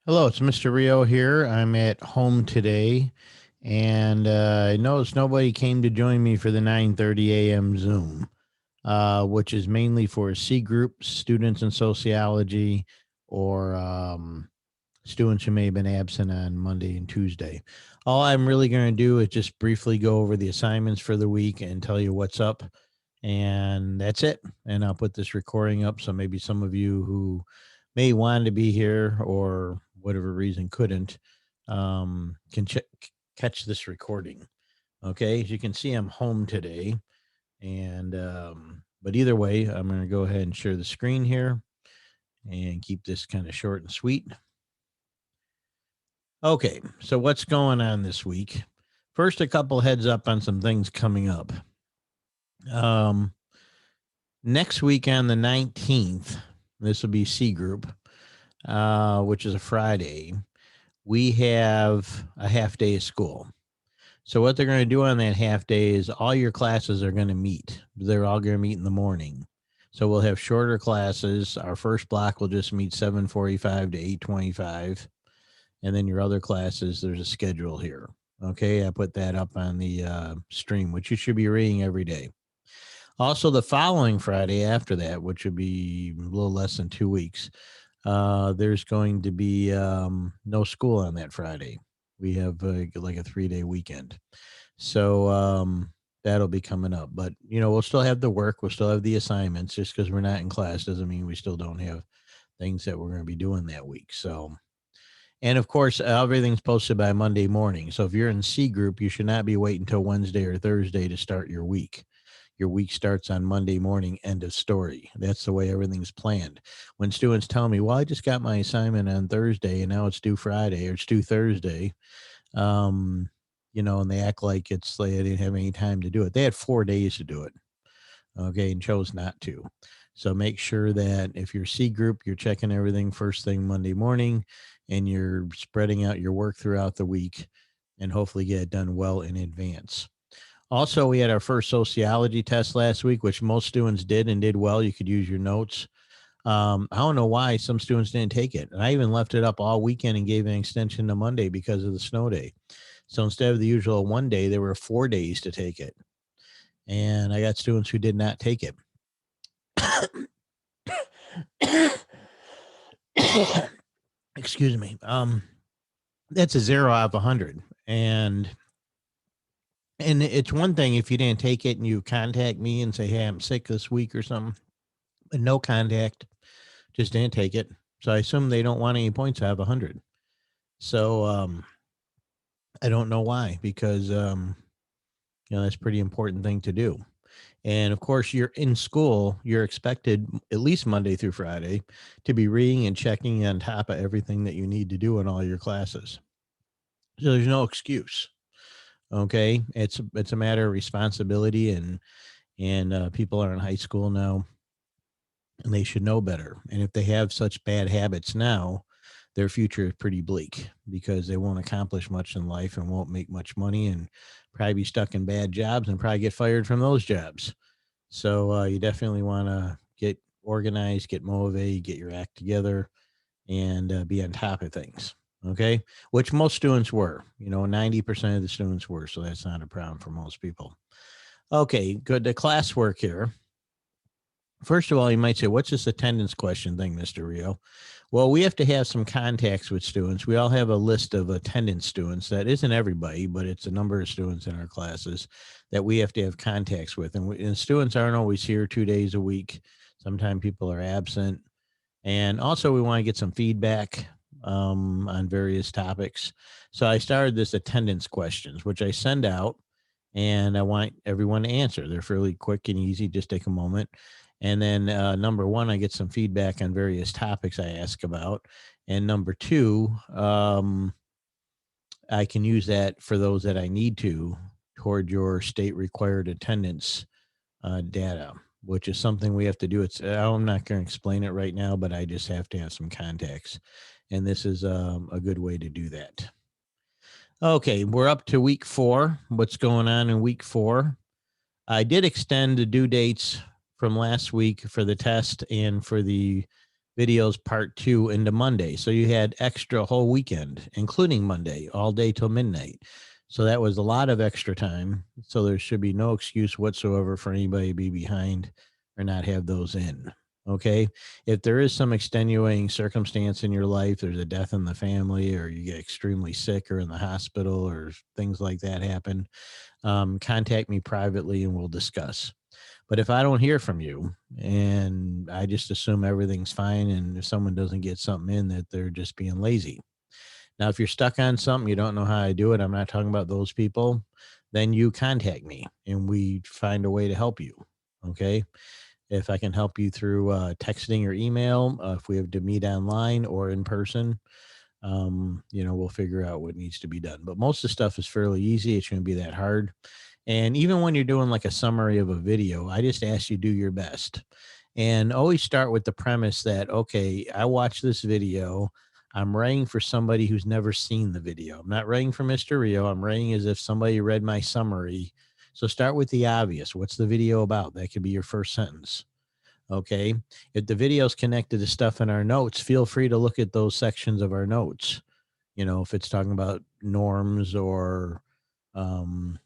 Hello, it's Mr. Rio here. I'm at home today, and I noticed nobody came to join me for the 9:30 a.m. Zoom, which is mainly for C group students in sociology or students who may have been absent on Monday and Tuesday. All I'm really going to do is just briefly go over the assignments for the week and tell you what's up, and that's it. And I'll put this recording up so maybe some of you who may want to be here or whatever reason couldn't can catch this recording. Okay, as you can see, I'm home today, and but either way, I'm going to go ahead and share the screen here and keep this kind of short and sweet. Okay, so what's going on this week? First, a couple heads up on some things coming up. Um, Next week on the 19th, this will be C group, which is a Friday. We have a half day of school. So what they're going to do on that half day is all your classes are going to meet. They're all going to meet in the morning. So we'll have shorter classes. Our first block will just meet 7:45 to 8:25. And then your other classes, there's a schedule here. Okay, I put that up on the stream, which you should be reading every day. Also, the following Friday after that, which would be a little less than 2 weeks, there's going to be no school on that Friday. We have like a 3-day weekend. So that'll be coming up. But, we'll still have the work. We'll still have the assignments. Just because we're not in class doesn't mean we still don't have things that we're going to be doing that week. So, and of course, everything's posted by Monday morning. So if you're in C group, you should not be waiting until Wednesday or Thursday to start your week. Your week starts on Monday morning, end of story. That's the way everything's planned. When students tell me, well, I just got my assignment on Thursday and now it's due Friday or it's due Thursday, and they act like it's like they didn't have any time to do it. They had 4 days to do it, okay, and chose not to. So make sure that if you're C group, you're checking everything first thing Monday morning and you're spreading out your work throughout the week and hopefully get it done well in advance. Also, we had our first sociology test last week, which most students did and did well. You could use your notes. I don't know why some students didn't take it. And I even left it up all weekend and gave an extension to Monday because of the snow day. So instead of the usual 1 day, there were 4 days to take it. And I got students who did not take it. Excuse me. That's a 0 out of 100. And it's one thing if you didn't take it and you contact me and say, hey, I'm sick this week or something, but no contact, just didn't take it. So I assume they don't want any points out of 100. So I don't know why, because, that's a pretty important thing to do. And of course, you're in school, you're expected at least Monday through Friday to be reading and checking on top of everything that you need to do in all your classes. So there's no excuse. Okay. It's a matter of responsibility, and people are in high school now and they should know better. And if they have such bad habits now, their future is pretty bleak because they won't accomplish much in life and won't make much money and probably be stuck in bad jobs and probably get fired from those jobs. So you definitely want to get organized, get motivated, get your act together, and be on top of things. Okay, which most students were. 90% of the students were, so that's not a problem for most people. Okay, good. The classwork here. First of all, you might say, what's this attendance question thing, Mr. Rio? Well, we have to have some contacts with students. We all have a list of attendance students. That isn't everybody, but it's a number of students in our classes that we have to have contacts with. And students aren't always here 2 days a week. Sometimes people are absent. And also, we want to get some feedback on various topics. So I started this attendance questions, which I send out, and I want everyone to answer. They're fairly quick and easy. Just take a moment. And then number one, I get some feedback on various topics I ask about. And number two, I can use that for those that I need to toward your state required attendance data, which is something we have to do. I'm not going to explain it right now, but I just have to have some contacts. And this is a good way to do that. Okay, we're up to week 4. What's going on in week 4? I did extend the due dates from last week for the test and for the videos part 2 into Monday. So you had extra whole weekend, including Monday, all day till midnight. So that was a lot of extra time. So there should be no excuse whatsoever for anybody to be behind or not have those in. Okay. If there is some extenuating circumstance in your life, there's a death in the family, or you get extremely sick or in the hospital, or things like that happen, contact me privately and we'll discuss. But if I don't hear from you and I just assume everything's fine, and if someone doesn't get something in, that they're just being lazy. Now, if you're stuck on something, you don't know how to do it, I'm not talking about those people, then you contact me and we find a way to help you. Okay. If I can help you through texting or email, if we have to meet online or in person, we'll figure out what needs to be done. But most of the stuff is fairly easy. It shouldn't be that hard. And even when you're doing like a summary of a video, I just ask you do your best. And always start with the premise that, okay, I watched this video. I'm writing for somebody who's never seen the video. I'm not writing for Mr. Rio. I'm writing as if somebody read my summary. So start with the obvious. What's the video about? That could be your first sentence. Okay. If the video is connected to stuff in our notes, feel free to look at those sections of our notes. If it's talking about norms or um,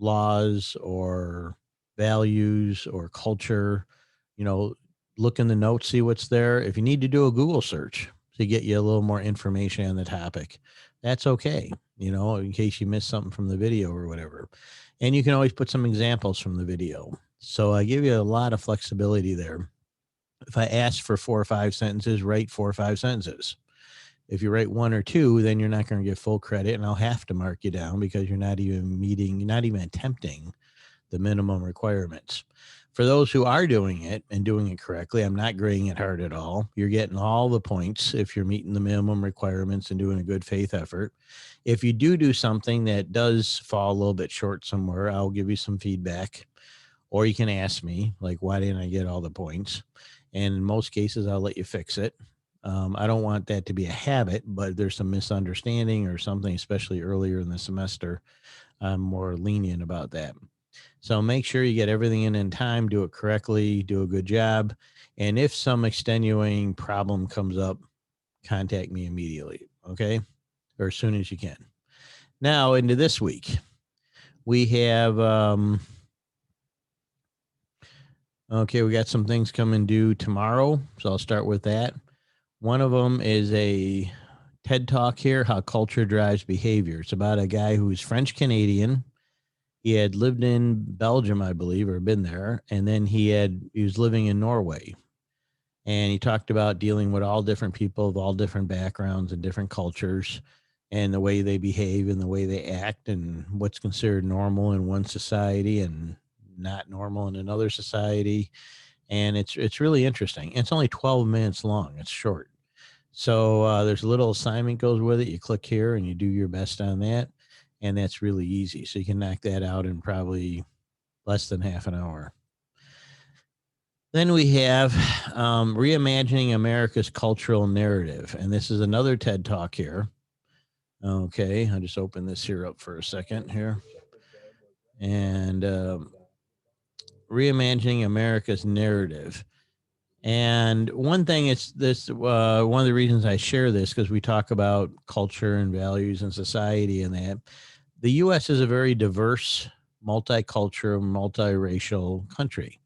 laws or values or culture, you know, look in the notes, see what's there. If you need to do a Google search to get you a little more information on the topic, that's okay, in case you missed something from the video or whatever. And you can always put some examples from the video. So I give you a lot of flexibility there. If I ask for 4 or 5 sentences, write 4 or 5 sentences. If you write 1 or 2, then you're not going to get full credit, and I'll have to mark you down because you're not even attempting the minimum requirements. For those who are doing it and doing it correctly, I'm not grading it hard at all. You're getting all the points if you're meeting the minimum requirements and doing a good faith effort. If you do something that does fall a little bit short somewhere, I'll give you some feedback, or you can ask me, like, why didn't I get all the points? And in most cases, I'll let you fix it. I don't want that to be a habit, but there's some misunderstanding or something, especially earlier in the semester, I'm more lenient about that. So make sure you get everything in time, do it correctly, do a good job. And if some extenuating problem comes up, contact me immediately, okay? Or as soon as you can. Now, into this week, we have, we got some things coming due tomorrow. So I'll start with that. One of them is a TED Talk here, How Culture Drives Behavior. It's about a guy who's French Canadian. He had lived in Belgium, I believe, or been there, and then he was living in Norway. And he talked about dealing with all different people of all different backgrounds and different cultures, and the way they behave and the way they act, and what's considered normal in one society and not normal in another society. And it's really interesting. It's only 12 minutes long. It's short. So there's a little assignment goes with it. You click here and you do your best on that. And that's really easy. So you can knock that out in probably less than half an hour. Then we have Reimagining America's Cultural Narrative. And this is another TED Talk here. Okay, I'll just open this here up for a second here. And Reimagining America's Narrative. And one thing is this, one of the reasons I share this, because we talk about culture and values and society and that. The U.S. is a very diverse, multicultural, multiracial country.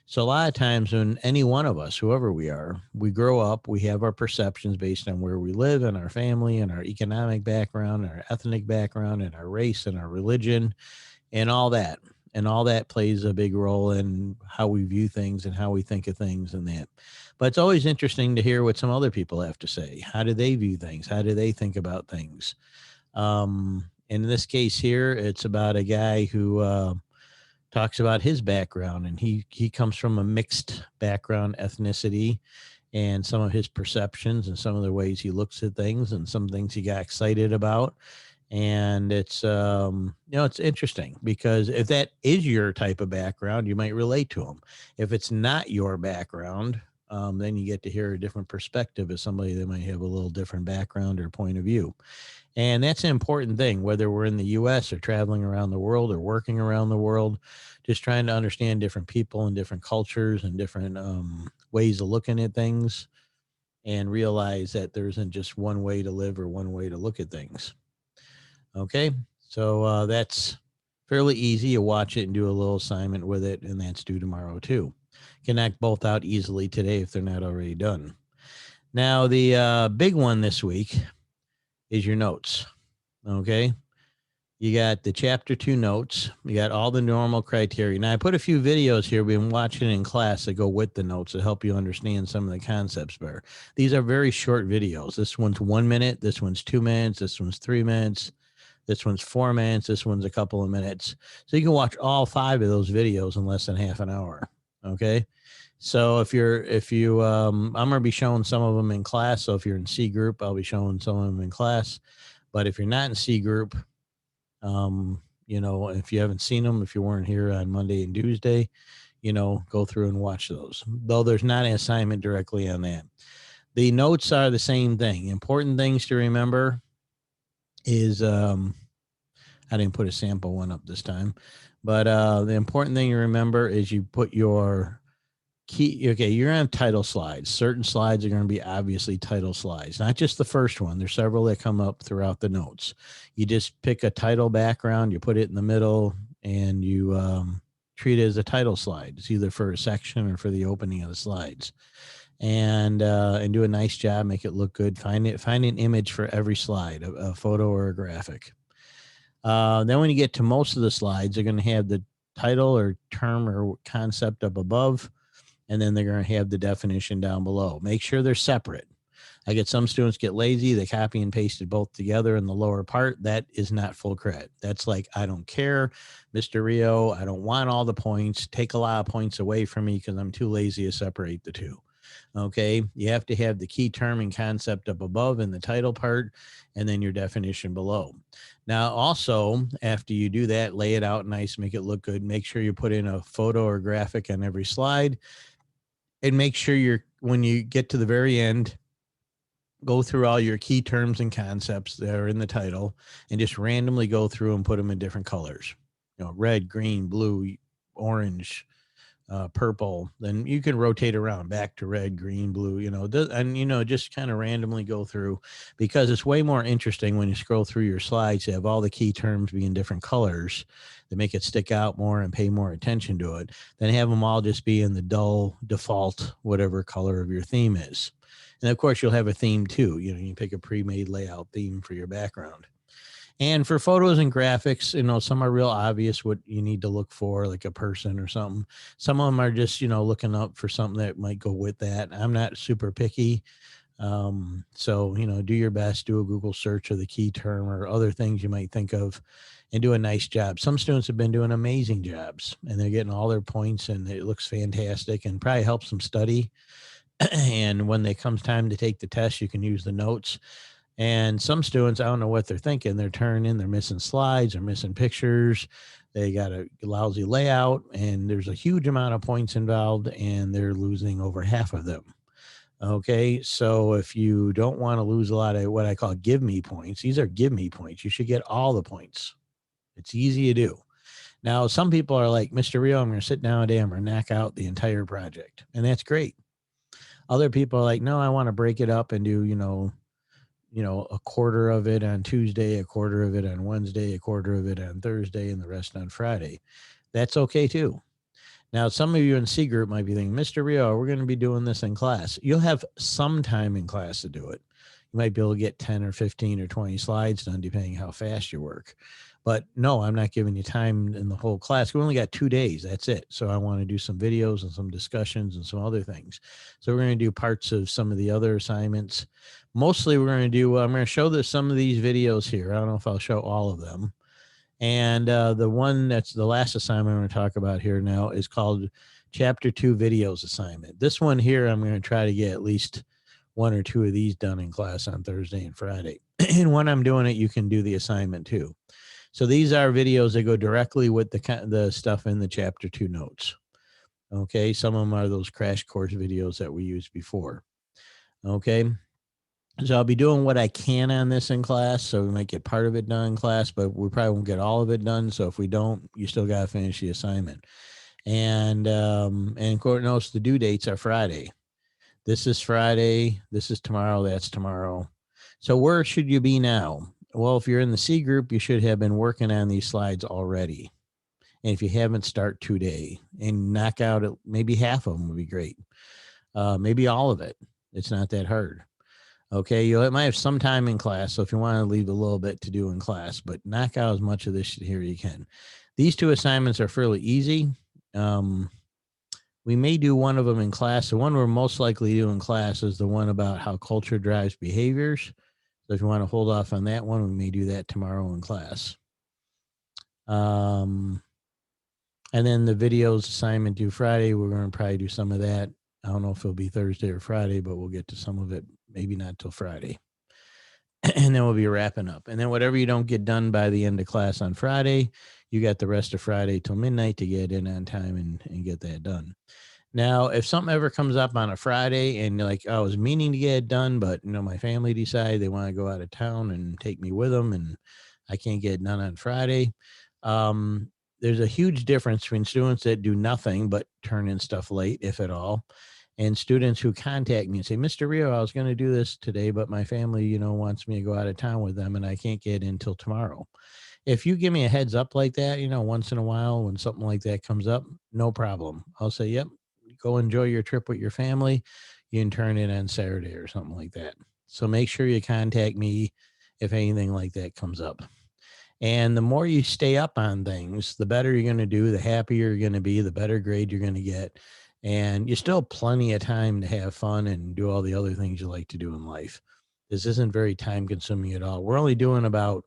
So a lot of times when any one of us, whoever we are, we grow up, we have our perceptions based on where we live and our family and our economic background, and our ethnic background and our race and our religion and all that. And all that plays a big role in how we view things and how we think of things and that. But it's always interesting to hear what some other people have to say. How do they view things? How do they think about things? In this case here, it's about a guy who talks about his background, and he comes from a mixed background, ethnicity, and some of his perceptions and some of the ways he looks at things and some things he got excited about. And it's it's interesting, because if that is your type of background, you might relate to them. If it's not your background, then you get to hear a different perspective of somebody that might have a little different background or point of view. And that's an important thing, whether we're in the U.S. or traveling around the world or working around the world, just trying to understand different people and different cultures and different ways of looking at things. and realize that there isn't just one way to live or one way to look at things. Okay, so that's fairly easy. You watch it and do a little assignment with it, and that's due tomorrow too. Can knock both out easily today if they're not already done. Now, the big one this week is your notes. Okay, you got the chapter 2 notes. You got all the normal criteria. Now, I put a few videos here we've been watching in class that go with the notes to help you understand some of the concepts better. These are very short videos. This one's 1 minute. This one's 2 minutes. This one's 3 minutes. This one's 4 minutes. This one's a couple of minutes. So you can watch all 5 of those videos in less than half an hour. Okay. So I'm going to be showing some of them in class. So if you're in C group, I'll be showing some of them in class. But if you're not in C group, if you haven't seen them, if you weren't here on Monday and Tuesday, go through and watch those. Though there's not an assignment directly on that. The notes are the same thing. Important things to remember is I didn't put a sample one up this time, but the important thing to remember is you put your key. Okay, you're on title slides. Certain slides are going to be obviously title slides, not just the first one. There's several that come up throughout the notes. You just pick a title background, you put it in the middle, and you treat it as a title slide. It's either for a section or for the opening of the slides. And do a nice job, make it look good. Find an image for every slide, a photo or a graphic. Then when you get to most of the slides, they're going to have the title or term or concept up above, and then they're going to have the definition down below. Make sure they're separate. I get some students get lazy. They copy and pasted both together in the lower part. That is not full credit. That's like, I don't care, Mr. Rio. I don't want all the points. Take a lot of points away from me because I'm too lazy to separate the two. Okay, you have to have the key term and concept up above in the title part, and then your definition below. Now, also, after you do that, lay it out nice, make it look good. Make sure you put in a photo or graphic on every slide, and make sure when you get to the very end, go through all your key terms and concepts that are in the title, and just randomly go through and put them in different colors. Red, green, blue, orange, purple. Then you can rotate around back to red, green, blue, and just kind of randomly go through, because it's way more interesting when you scroll through your slides to have all the key terms be in different colors that make it stick out more and pay more attention to it than have them all just be in the dull default, whatever color of your theme is. And of course, you'll have a theme too. You pick a pre-made layout theme for your background. And for photos and graphics, some are real obvious what you need to look for, like a person or something. Some of them are just, looking up for something that might go with that. I'm not super picky. So, do your best, do a Google search of the key term or other things you might think of, and do a nice job. Some students have been doing amazing jobs, and they're getting all their points, and it looks fantastic and probably helps them study. And when it comes time to take the test, you can use the notes. And some students, I don't know what they're thinking. They're turning, they're missing slides, they're missing pictures. They got a lousy layout, and there's a huge amount of points involved, and they're losing over half of them. Okay, so if you don't want to lose a lot of what I call give me points, these are give me points. You should get all the points. It's easy to do. Now, some people are like, Mr. Rio, I'm going to sit down today, I'm going to knock out the entire project. And that's great. Other people are like, no, I want to break it up and do, a quarter of it on Tuesday, a quarter of it on Wednesday, a quarter of it on Thursday, and the rest on Friday. That's okay too. Now, some of you in C group might be thinking, Mr. Rio, we're going to be doing this in class. You'll have some time in class to do it. You might be able to get 10 or 15 or 20 slides done, depending how fast you work. But no, I'm not giving you time in the whole class. We only got 2 days. That's it. So I want to do some videos and some discussions and some other things. So we're going to do parts of some of the other assignments. Mostly we're going to do, I'm going to show some of these videos here. I don't know if I'll show all of them. And the one that's the last assignment I'm going to talk about here now is called Chapter 2 Videos Assignment. This one here, I'm going to try to get at least 1 or 2 of these done in class on Thursday and Friday. And when I'm doing it, you can do the assignment too. So these are videos that go directly with the stuff in the Chapter 2 notes. Okay, some of them are those crash course videos that we used before. Okay, so I'll be doing what I can on this in class, so we might get part of it done in class, but we probably won't get all of it done. So if we don't, you still got to finish the assignment. And of course, the due dates are Friday. This is Friday. This is tomorrow. That's tomorrow. So where should you be now? Well, if you're in the C group, you should have been working on these slides already. And if you haven't, start today and knock out maybe half of them would be great. Maybe all of it. It's not that hard. Okay, you might have some time in class, so if you want to leave a little bit to do in class, but knock out as much of this here you can. These two assignments are fairly easy. We may do one of them in class. The one we're most likely to do in class is the one about how culture drives behaviors. So if you want to hold off on that one, we may do that tomorrow in class. And then the videos assignment due Friday, we're going to probably do some of that. I don't know if it'll be Thursday or Friday, but we'll get to some of it, maybe not till Friday. And then we'll be wrapping up. And then whatever you don't get done by the end of class on Friday, you got the rest of Friday till midnight to get in on time and get that done. Now, if something ever comes up on a Friday and you're like, I was meaning to get it done, but my family decided they want to go out of town and take me with them, and I can't get it done on Friday. There's a huge difference between students that do nothing but turn in stuff late, if at all, and students who contact me and say, Mr. Rio, I was going to do this today, but my family, wants me to go out of town with them and I can't get in until tomorrow. If you give me a heads up like that, once in a while when something like that comes up, no problem. I'll say, yep, go enjoy your trip with your family. You can turn it on Saturday or something like that. So make sure you contact me if anything like that comes up. And the more you stay up on things, the better you're going to do, the happier you're going to be, the better grade you're going to get. And you still have plenty of time to have fun and do all the other things you like to do in life. This isn't very time consuming at all. We're only doing about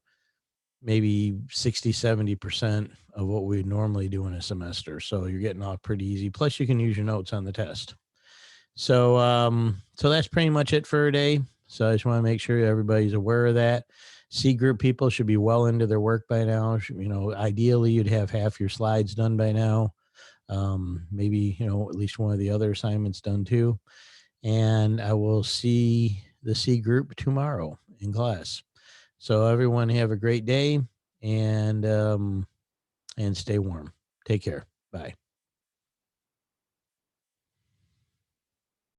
maybe 60, 70% of what we normally do in a semester. So you're getting off pretty easy. Plus you can use your notes on the test. So, so that's pretty much it for today. So I just want to make sure everybody's aware of that. C group people should be well into their work by now. Ideally you'd have half your slides done by now. Maybe, at least one of the other assignments done too. And I will see the C group tomorrow in class. So everyone have a great day and stay warm. Take care. Bye.